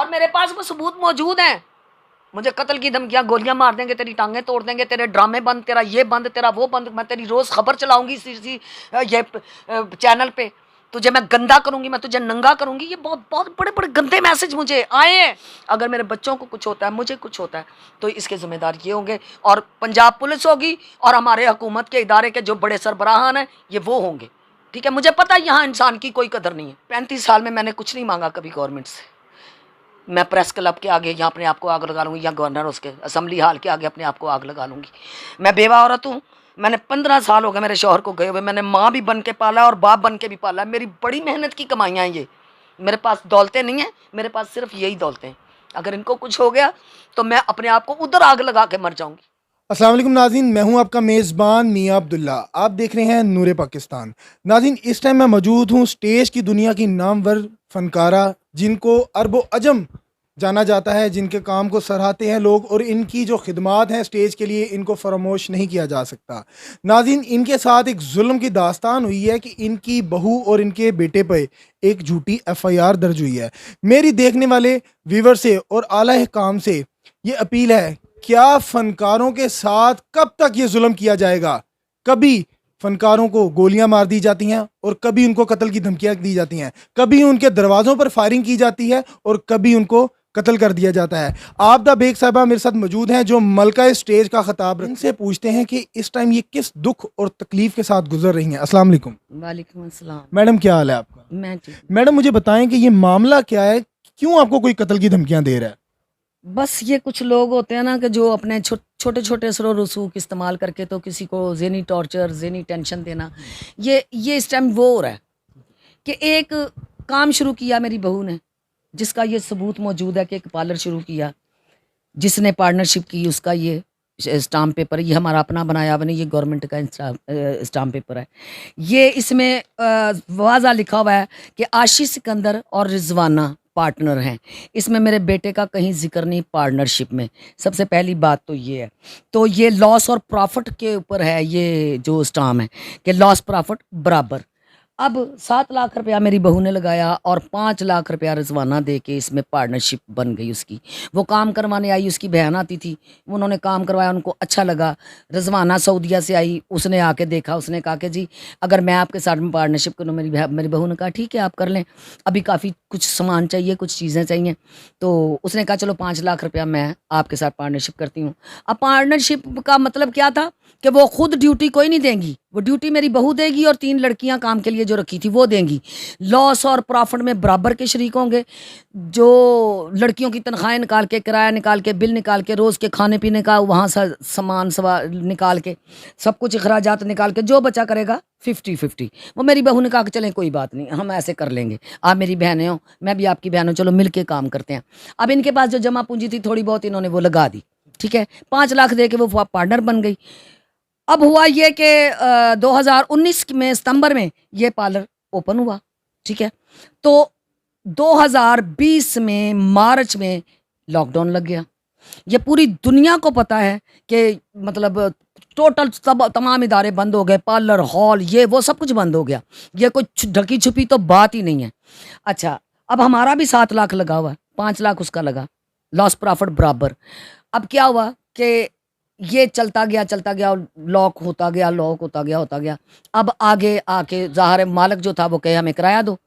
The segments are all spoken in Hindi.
और मेरे पास वो सबूत मौजूद हैं। मुझे कत्ल की धमकियां, गोलियां मार देंगे, तेरी टांगें तोड़ देंगे, तेरे ड्रामे बंद, तेरा ये बंद, तेरा वो बंद, मैं तेरी रोज खबर चलाऊंगी इसी ये चैनल पे, तुझे मैं गंदा करूंगी, मैं तुझे नंगा करूंगी। ये बहुत बहुत बड़े बड़े गंदे मैसेज मुझे आए हैं। अगर मेरे बच्चों को कुछ होता है, मुझे कुछ होता है, तो इसके जिम्मेदार ये होंगे, और पंजाब पुलिस होगी, और हमारे हुकूमत के इदारे के जो बड़े सरबराहान हैं ये वो होंगे। ठीक है, मुझे पता है यहाँ इंसान की कोई कदर नहीं है। 35 साल में मैंने कुछ नहीं मांगा कभी गवर्नमेंट से। मैं प्रेस क्लब के आगे यहाँ अपने आप को आग लगा लूँगी, या गवर्नर उसके असेंबली हाल के आगे अपने आप को आग लगा लूँगी। मैं बेवा औरत हूँ, मैंने 15 साल हो गए मेरे शौहर को गए हुए, मैंने माँ भी बन के पाला और बाप बन के भी पाला। मेरी बड़ी मेहनत की कमाइयाँ हैं ये। मेरे पास दौलतें नहीं हैं, मेरे पास सिर्फ यही दौलतें हैं। अगर इनको कुछ हो गया तो मैं अपने आप को उधर आग लगा के मर जाऊँगी। अस्सलाम वालेकुम नाज़रीन, मैं हूं आपका मेज़बान मियां अब्दुल्ला। आप देख रहे हैं नूरे पाकिस्तान। नाज़रीन, इस टाइम मैं मौजूद हूं स्टेज की दुनिया की नामवर फनकारा, जिनको अरबो अजम जाना जाता है, जिनके काम को सराहते हैं लोग, और इनकी जो खिदमात हैं स्टेज के लिए, इनको फरामोश नहीं किया जा सकता। नाज़रीन, इनके साथ एक जुल्म की दास्तान हुई है कि इनकी बहू और इनके बेटे पर एक झूठी FIR दर्ज हुई है। मेरी देखने वाले व्यूवर से और आला काम से ये अपील है, क्या फनकारों के साथ कब तक ये जुल्म किया जाएगा? कभी फनकारों को गोलियां मार दी जाती हैं और कभी उनको कत्ल की धमकियां दी जाती हैं, कभी उनके दरवाजों पर फायरिंग की जाती है और कभी उनको कत्ल कर दिया जाता है। आपदा बेग साहबा मेरे साथ मौजूद हैं, जो मलका स्टेज का खिताब। इनसे पूछते हैं कि इस टाइम ये किस दुख और तकलीफ के साथ गुजर रही हैं। अस्सलाम वालेकुम। वालेकुम अस्सलाम। मैडम, क्या हाल है आपका? मैं ठीक। मैडम, मुझे बताएं कि ये मामला क्या है, क्यों आपको कोई कत्ल की धमकियां दे रहा है? बस ये कुछ लोग होते हैं ना कि जो अपने छोटे छोटे असर व रसूख इस्तेमाल करके तो किसी को ज़हनी टॉर्चर, ज़हनी टेंशन देना, ये इस टाइम वो हो रहा है कि एक काम शुरू किया मेरी बहू ने, जिसका ये सबूत मौजूद है कि एक पार्लर शुरू किया, जिसने पार्टनरशिप की, उसका ये स्टाम्प पेपर, ये हमारा अपना बनाया हुआ नहीं, ये गवर्नमेंट का स्टाम्प पेपर है। ये इसमें वाज़ा लिखा हुआ है कि आशीष सिकंदर और रिजवाना पार्टनर हैं। इसमें मेरे बेटे का कहीं जिक्र नहीं पार्टनरशिप में। सबसे पहली बात तो ये है। तो ये लॉस और प्रॉफिट के ऊपर है ये जो स्टाम्प है कि लॉस प्रॉफिट बराबर। अब 7 लाख रुपया मेरी बहू ने लगाया और 5 लाख रुपया रिजवाना दे के इसमें पार्टनरशिप बन गई उसकी। वो काम करवाने आई, उसकी बहन आती थी, उन्होंने काम करवाया, उनको अच्छा लगा। रिजवाना सऊदीया से आई, उसने आके देखा, उसने कहा कि जी अगर मैं आपके साथ में पार्टनरशिप करूँ, मेरी बहू ने कहा ठीक है आप कर लें, अभी काफ़ी कुछ सामान चाहिए, कुछ चीज़ें चाहिए। तो उसने कहा चलो 5 लाख रुपया मैं आपके साथ पार्टनरशिप करती हूँ। अब पार्टनरशिप का मतलब क्या था कि वो खुद ड्यूटी कोई नहीं देंगी, वो ड्यूटी मेरी बहू देगी और 3 लड़कियां काम के लिए जो रखी थी वो देंगी। लॉस और प्रॉफिट में बराबर के शरीक होंगे। जो लड़कियों की तनख्वाहें निकाल के, किराया निकाल के, बिल निकाल के, रोज़ के खाने पीने का वहाँ से सामान निकाल के, सब कुछ अखराजात निकाल के, जो बचा करेगा 50-50। वो मेरी बहू ने कहा कि चलें कोई बात नहीं, हम ऐसे कर लेंगे, आप मेरी बहनें हो, मैं भी आपकी बहन हूँ, चलो मिल के काम करते हैं। अब इनके पास जो जमा पूंजी थी थोड़ी बहुत, इन्होंने वो लगा दी। ठीक है, 5 लाख दे के वो पार्टनर बन गई। अब हुआ ये कि 2019 में सितंबर में ये पार्लर ओपन हुआ। ठीक है, तो 2020 में मार्च में लॉकडाउन लग गया। ये पूरी दुनिया को पता है कि मतलब टोटल तमाम इदारे बंद हो गए, पार्लर, हॉल, ये वो सब कुछ बंद हो गया। ये कोई ढकी छुपी तो बात ही नहीं है। अच्छा, अब हमारा भी 7 लाख लगा हुआ, 5 लाख उसका लगा, लॉस प्रॉफिट बराबर। अब क्या हुआ कि ये चलता गया, लॉक होता गया। अब आगे आके ज़ाहिर मालिक जो था वो कहे हमें किराया दो।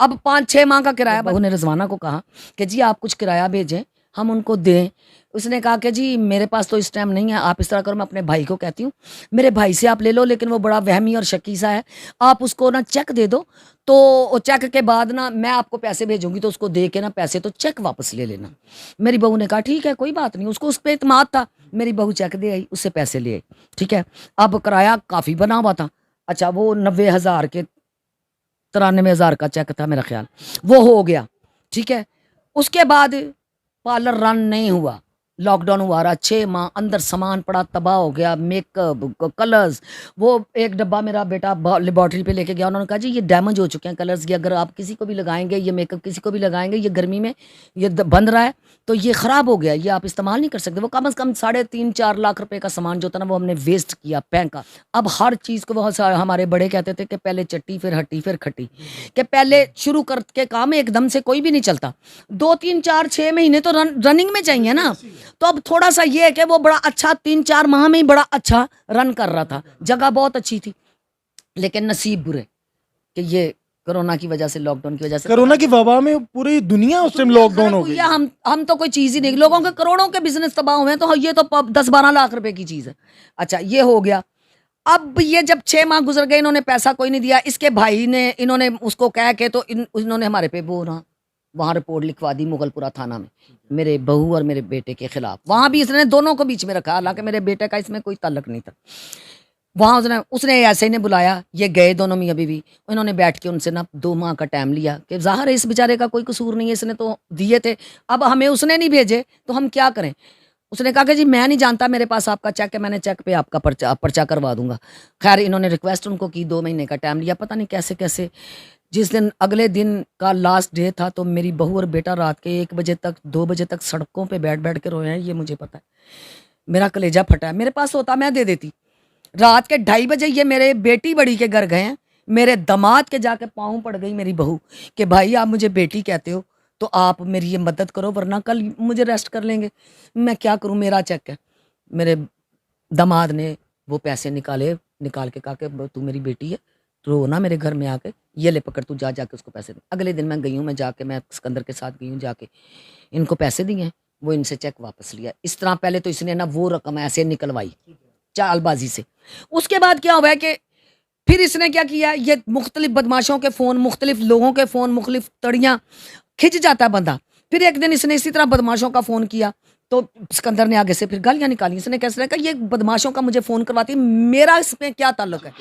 अब 5-6 माह का किराया, बहू ने रिजवाना को कहा कि जी आप कुछ किराया भेजें, हम उनको दें। उसने कहा कि जी मेरे पास तो इस टाइम नहीं है, आप इस तरह करो, मैं अपने भाई को कहती हूँ, मेरे भाई से आप ले लो, लेकिन वो बड़ा वहमी और शकी सा है, आप उसको ना चेक दे दो, तो चेक के बाद ना मैं आपको पैसे भेजूंगी, तो उसको दे के ना पैसे तो चेक वापस ले लेना। मेरी बहू ने कहा ठीक है कोई बात नहीं, उसको उस पर इतमाद था। मेरी बहू चेक दे आई, उससे पैसे ले आई। ठीक है, अब किराया काफ़ी बना हुआ था। अच्छा, वो 90,000 के 93,000 का चेक था मेरा ख्याल, वो हो गया। ठीक है, उसके बाद पार्लर रन नहीं हुआ। लॉकडाउन हुआ रहा 6 माह, अंदर सामान पड़ा तबाह हो गया, मेकअप, कलर्स। वो एक डब्बा मेरा बेटा लेबॉर्ट्री पे लेके गया, उन्होंने कहा जी ये डैमेज हो चुके हैं कलर्स, ये अगर आप किसी को भी लगाएंगे, ये मेकअप किसी को भी लगाएंगे, ये गर्मी में ये बंद रहा है तो ये ख़राब हो गया, ये आप इस्तेमाल नहीं कर सकते। वो कम से कम 3.5-4 लाख रुपए का सामान जो था ना वो हमने वेस्ट किया, फेंका। अब हर चीज़ को वो हमारे बड़े कहते थे कि पहले चट्टी फिर हट्टी फिर खट्टी, कि पहले शुरू करके काम एकदम से कोई भी नहीं चलता, 2-3-4-6 महीने तो रनिंग में चाहिए ना। तो अब थोड़ा सा ये है कि वो बड़ा अच्छा 3-4 माह में ही बड़ा अच्छा रन कर रहा था, जगह बहुत अच्छी थी, लेकिन नसीब बुरे कि ये कोरोना की वजह से, लॉकडाउन की वजह से, कोरोना की वबा में पूरी दुनिया उस टाइम लॉकडाउन हो गई। हम तो कोई चीज़ ही नहीं, लोगों के करोड़ों के बिजनेस तबाह हुए हैं, तो ये तो 10-12 लाख रुपए की चीज़ है। अच्छा ये हो गया। अब ये जब 6 माह गुजर गए, इन्होंने पैसा कोई नहीं दिया, इसके भाई ने, इन्होंने उसको कह के तो इन्होंने हमारे पे वो ना वहाँ रिपोर्ट लिखवा दी मुगलपुरा थाना में, मेरे बहू और मेरे बेटे के खिलाफ। वहाँ भी इसने दोनों को बीच में रखा, हालांकि मेरे बेटे का इसमें कोई ताल्लुक नहीं था। वहाँ उसने ऐसे ही ने बुलाया, ये गए दोनों मियाँ बीवी, इन्होंने बैठ के उनसे ना 2 माह का टाइम लिया कि ज़ाहिर है इस बेचारे का कोई कसूर नहीं है, इसने तो दिए थे, अब हमें उसने नहीं भेजे तो हम क्या करें। उसने कहा कि जी मैं नहीं जानता, मेरे पास आपका चेक है, मैंने चेक पे आपका पर्चा करवा दूंगा। खैर इन्होंने रिक्वेस्ट उनको की, 2 महीने का टाइम लिया, पता नहीं कैसे कैसे। जिस दिन अगले दिन का लास्ट डे था तो मेरी बहू और बेटा रात के 1 बजे तक 2 बजे तक सड़कों पे बैठ बैठ के रोए हैं, ये मुझे पता है। मेरा कलेजा फटा है, मेरे पास होता मैं दे देती। रात के 2:30 बजे ये मेरे बेटी बड़ी के घर गए हैं, मेरे दामाद के जाके पाँव पड़ गई मेरी बहू कि भाई आप मुझे बेटी कहते हो तो आप मेरी ये मदद करो वरना कल मुझे रेस्ट कर लेंगे। मैं क्या करूं, मेरा चेक है। मेरे दामाद ने वो पैसे निकाल के कहा कि तू मेरी बेटी है, रो ना मेरे घर में आके, ये ले पकड़, तू जा जाके उसको पैसे दे। अगले दिन मैं गई हूँ, मैं जाके, मैं सिकंदर के साथ गई हूँ, जाके इनको पैसे दिए हैं, वो इनसे चेक वापस लिया। इस तरह पहले तो इसने ना वो रकम ऐसे निकलवाई चालबाजी से। उसके बाद क्या हुआ है कि फिर इसने क्या किया, ये मुख्तलिफ बदमाशों के फ़ोन, मुख्तलिफ लोगों के फ़ोन, मुख्तलिफ तड़ियाँ खिंच जाता है बंदा। फिर एक दिन इसने इसी तरह बदमाशों का फ़ोन किया तो सिकंदर ने आगे से फिर गालियाँ निकाली। इसने कैसे कहा ये बदमाशों का मुझे फ़ोन करवाती, मेरा इसमें क्या ताल्लुक है।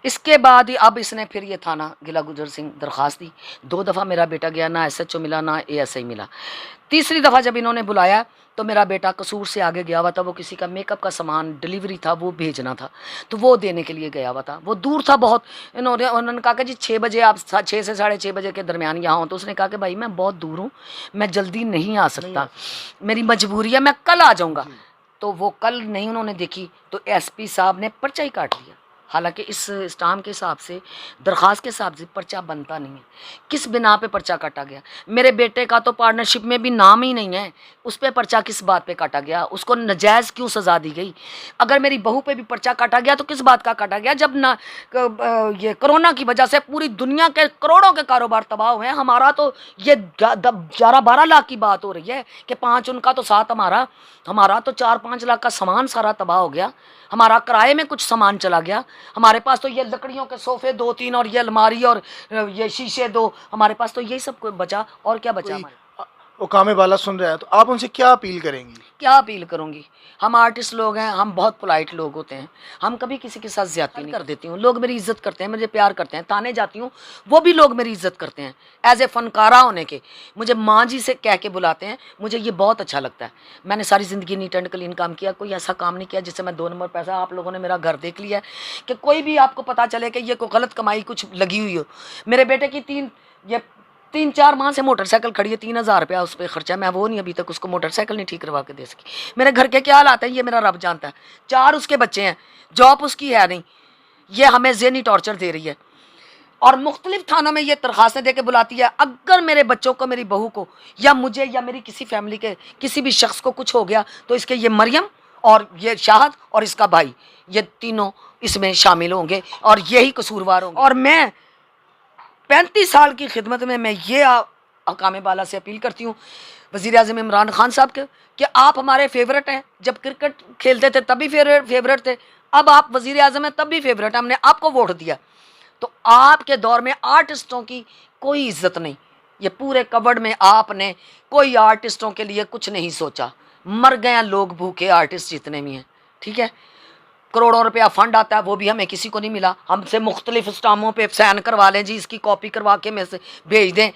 इसके बाद ही अब इसने फिर ये थाना गिला गुजर सिंह दरख्वास्त दी। 2 दफ़ा मेरा बेटा गया, ना SHO मिला ना ASI मिला। तीसरी दफ़ा जब इन्होंने बुलाया तो मेरा बेटा कसूर से आगे गया हुआ था, वो किसी का मेकअप का सामान डिलीवरी था वो भेजना था, तो वो देने के लिए गया हुआ था। वो दूर था बहुत। उन्होंने कहा कि जी 6 बजे आप 6 से 6:30 बजे के दरमियान यहाँ हो। तो उसने कहा कि भाई मैं बहुत दूर हूँ, मैं जल्दी नहीं आ सकता, मेरी मजबूरी है, मैं कल आ जाऊँगा। तो वो कल नहीं उन्होंने देखी तो SP साहब ने पर्चा ही काट दिया। हालांकि इस स्टाम्प के हिसाब से, दरख्वास्त के हिसाब से पर्चा बनता नहीं है। किस बिना पे पर्चा काटा गया? मेरे बेटे का तो पार्टनरशिप में भी नाम ही नहीं है, उस पर पर्चा किस बात पे काटा गया? उसको नजायज़ क्यों सज़ा दी गई? अगर मेरी बहू पे भी पर्चा काटा गया तो किस बात का काटा गया? जब ना ये कोरोना की वजह से पूरी दुनिया के करोड़ों के कारोबार तबाह हुए हैं, हमारा तो ये 11-12 लाख की बात हो रही है कि 5 उनका तो 7 हमारा तो 4-5 लाख का सामान सारा तबाह हो गया। हमारा किराए में कुछ सामान चला गया। हमारे पास तो ये लकड़ियों के सोफे 2-3 और ये अलमारी और ये शीशे 2, हमारे पास तो यही सब कुछ बचा, और क्या बचा हमारे? हुकाम वाला सुन रहे हैं तो आप उनसे क्या अपील करेंगी? क्या अपील करूंगी? हम आर्टिस्ट लोग हैं, हम बहुत पोलाइट लोग होते हैं, हम कभी किसी के साथ ज्यादती नहीं कर देती हूँ। लोग मेरी इज्जत करते हैं, मुझे प्यार करते हैं, ताने जाती हूँ वो भी लोग मेरी इज्जत करते हैं। एज ए फनकारा होने के मुझे माँ जी से कह के बुलाते हैं, मुझे ये बहुत अच्छा लगता है। मैंने सारी ज़िंदगी नीट एंड क्लीन काम किया, कोई ऐसा काम नहीं किया जिससे मैं 2 नंबर पैसा। आप लोगों ने मेरा घर देख लिया है कि कोई भी आपको पता चले कि ये कोई गलत कमाई कुछ लगी हुई हो। मेरे बेटे की 3-4 माह से मोटरसाइकिल खड़ी है, 3000 रुपया उस पर खर्चा, मैं वो नहीं अभी तक उसको मोटरसाइकिल नहीं ठीक करवा के दे सकी। मेरे घर के क्या हालात हैं ये मेरा रब जानता है। 4 उसके बच्चे हैं, जॉब उसकी है नहीं, ये हमें ज़हनी टॉर्चर दे रही है और मुख्तलिफ थानों में ये दरख्वास्तें दे के बुलाती है। अगर मेरे बच्चों को, मेरी बहू को या मुझे या मेरी किसी फैमिली के किसी भी शख्स को कुछ हो गया तो इसके ये मरियम और ये शाहद और इसका भाई, ये तीनों इसमें शामिल होंगे और यही कसूरवार होंगे। और मैं 35 साल की खिदमत में मैं ये हकाम बाला से अपील करती हूँ, वज़ीर आज़म इमरान खान साहब के, कि आप हमारे फेवरेट हैं। जब क्रिकेट खेलते थे तब भी फेवरेट थे, अब आप वज़ीर आज़म हैं तब भी फेवरेट, हमने आपको वोट दिया। तो आपके दौर में आर्टिस्टों की कोई इज्जत नहीं। ये पूरे कवर्ड में आपने कोई आर्टिस्टों के लिए कुछ नहीं सोचा। मर गए हैं लोग भूखे, आर्टिस्ट जितने भी हैं, ठीक है। करोड़ों रुपया फंड आता है, वो भी हमें किसी को नहीं मिला। हमसे मुख्तलिफ स्टामों पे साइन करवा लें जी, इसकी कॉपी करवा के में से भेज दें,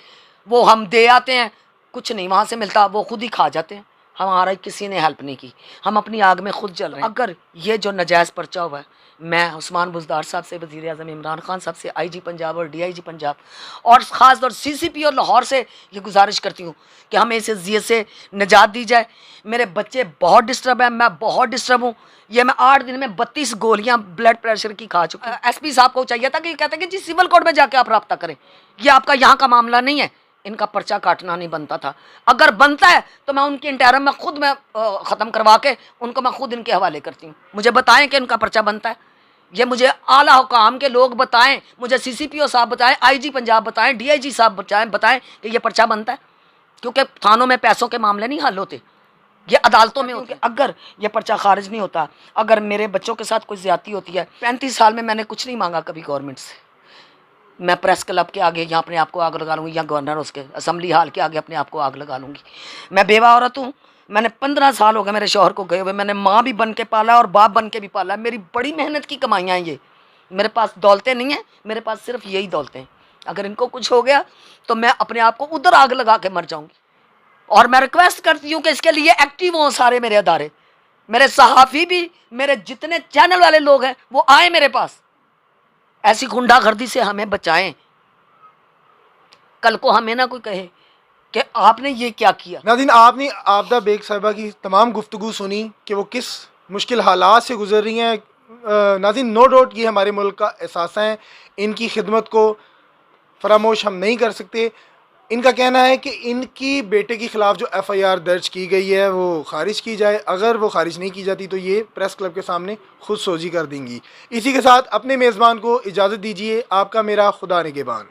वो हम दे आते हैं, कुछ नहीं वहाँ से मिलता, वो खुद ही खा जाते हैं। हमारा किसी ने हेल्प नहीं की, हम अपनी आग में खुद जल रहे हैं। अगर ये जो नजायज़ पर्चा हुआ है, मैं उस्मान बुज़दार साहब से, वज़ीर आज़म इमरान खान साहब से, आईजी पंजाब और डीआईजी पंजाब और ख़ास तौर सीसीपी और लाहौर से ये गुजारिश करती हूँ कि हमें इस अज़ियत से निजात दी जाए। मेरे बच्चे बहुत डिस्टर्ब हैं, मैं बहुत डिस्टर्ब हूँ। ये मैं 8 दिन में 32 गोलियाँ ब्लड प्रेशर की खा चुकी हूँ। एसपी साहब को चाहिए था कि कहते हैं कि जी सिविल कोर्ट में जाके आप रब्ता करें, ये आपका यहाँ का मामला नहीं है। इनका पर्चा काटना नहीं बनता था, अगर बनता है तो मैं उनके इंटरम में खुद मैं ख़त्म करवा के उनको मैं खुद इनके हवाले करती हूँ। मुझे बताएं कि उनका पर्चा बनता है, ये मुझे आला हुकाम के लोग बताएं, मुझे सीसीपीओ साहब बताएं, आईजी पंजाब बताएं, डीआईजी साहब बताएं कि ये पर्चा बनता है। क्योंकि थानों में पैसों के मामले नहीं हल होते, ये अदालतों में होते। अगर ये पर्चा खारिज नहीं होता, अगर मेरे बच्चों के साथ कोई ज़्यादती होती है, 35 साल में मैंने कुछ नहीं मांगा कभी गवर्नमेंट से। मैं प्रेस क्लब के आगे यहाँ अपने आप को आग लगा लूँगी, या गवर्नर उसके असम्बली हाल के आगे अपने आप को आग लगा लूँगी। मैं बेवा औरत हूँ, मैंने 15 साल हो गए मेरे शौहर को गए हुए, मैंने माँ भी बन के पाला और बाप बन के भी पाला। मेरी बड़ी मेहनत की कमाइयाँ हैं ये, मेरे पास दौलतें नहीं हैं, मेरे पास सिर्फ यही दौलतें हैं। अगर इनको कुछ हो गया तो मैं अपने आप को उधर आग लगा के मर जाऊँगी। और मैं रिक्वेस्ट करती हूँ कि इसके लिए एक्टिव हों सारे मेरे अदारे, मेरे सहाफ़ी भी, मेरे जितने चैनल वाले लोग हैं वो आए मेरे पास, ऐसी गुंडागर्दी से हमें बचाएं। कल को हमें ना कोई कहे कि आपने ये क्या किया। नाज़रीन, आपने आबदा बेग साहिबा की तमाम गुफ्तगू सुनी कि वो किस मुश्किल हालात से गुजर रही हैं। नाज़रीन, नो डाउट ये हमारे मुल्क का एहसास है, इनकी खिदमत को फरामोश हम नहीं कर सकते। इनका कहना है कि इनकी बेटे के ख़िलाफ़ जो FIR दर्ज की गई है वो ख़ारिज की जाए। अगर वो ख़ारिज नहीं की जाती तो ये प्रेस क्लब के सामने खुद सोजी कर देंगी। इसी के साथ अपने मेज़बान को इजाज़त दीजिए। आपका मेरा खुदा निगहबान।